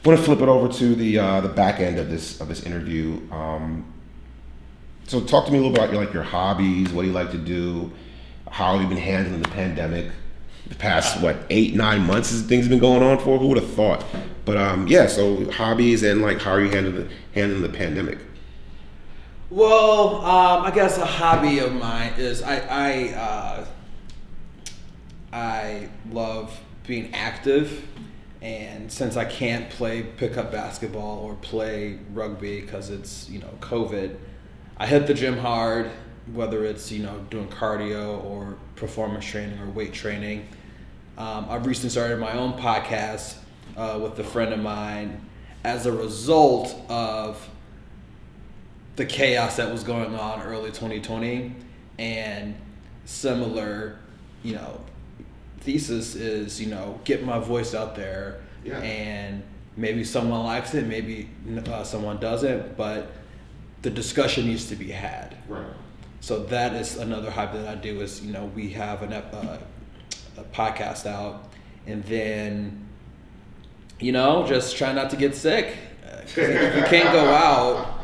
want to flip it over to the back end of this interview. So talk to me a little bit about your hobbies. What do you like to do? How have you been handling the pandemic? The past 8-9 months as things have been going on for? Who would have thought? But so hobbies and like how are you handling the pandemic? Well, I guess a hobby of mine is I love being active, and since I can't play pickup basketball or play rugby because it's COVID, I hit the gym hard, whether it's doing cardio or performance training or weight training. I've recently started my own podcast with a friend of mine as a result of the chaos that was going on early 2020, and similar thesis is get my voice out there. Yeah. And maybe someone likes it, maybe someone doesn't, but the discussion needs to be had. Right. So that is another hobby that I do is we have a podcast out, and then just try not to get sick. If you can't go out,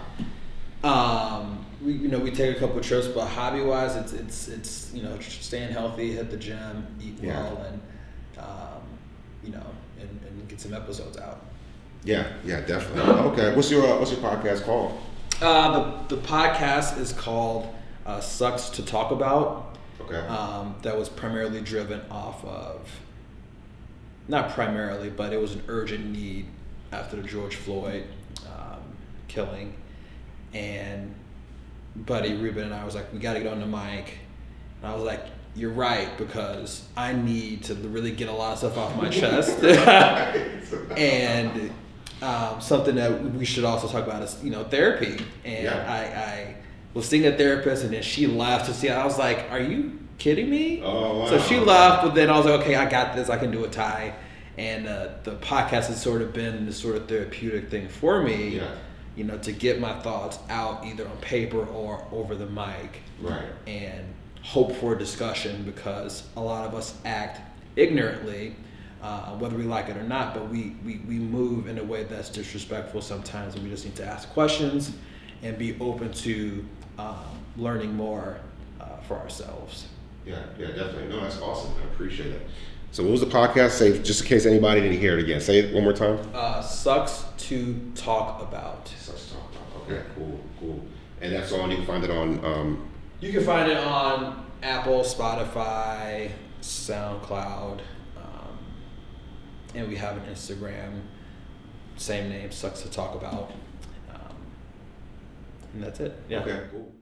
we take a couple of trips, but hobby wise, it's staying healthy, hit the gym, eat well, and and get some episodes out. Yeah, definitely. Okay, what's your podcast called? The podcast is called Sucks to Talk About. Okay. That was primarily driven off of, not primarily, but it was an urgent need after the George Floyd killing. And Buddy Rubin and I was like, we got to get on the mic. And I was like, you're right, because I need to really get a lot of stuff off my chest. And something that we should also talk about is, therapy. And I was seeing a therapist, and then she laughed to see it. I was like, are you kidding me? Oh, wow. So she laughed, but then I was like, okay, I got this. I can do a tie. And the podcast has sort of been this sort of therapeutic thing for me, to get my thoughts out either on paper or over the mic. Right. And hope for a discussion, because a lot of us act ignorantly, whether we like it or not, but we move in a way that's disrespectful sometimes, and we just need to ask questions and be open to learning more for ourselves. Yeah, definitely. No, that's awesome. I appreciate it. So what was the podcast? Say, just in case anybody didn't hear it again. Say it one more time. Sucks to Talk About. Sucks to Talk About. Okay, cool. And that's on, you can find it on... You can find it on Apple, Spotify, SoundCloud, and we have an Instagram, same name, Sucks to Talk About. And that's it. Yeah. Okay, cool.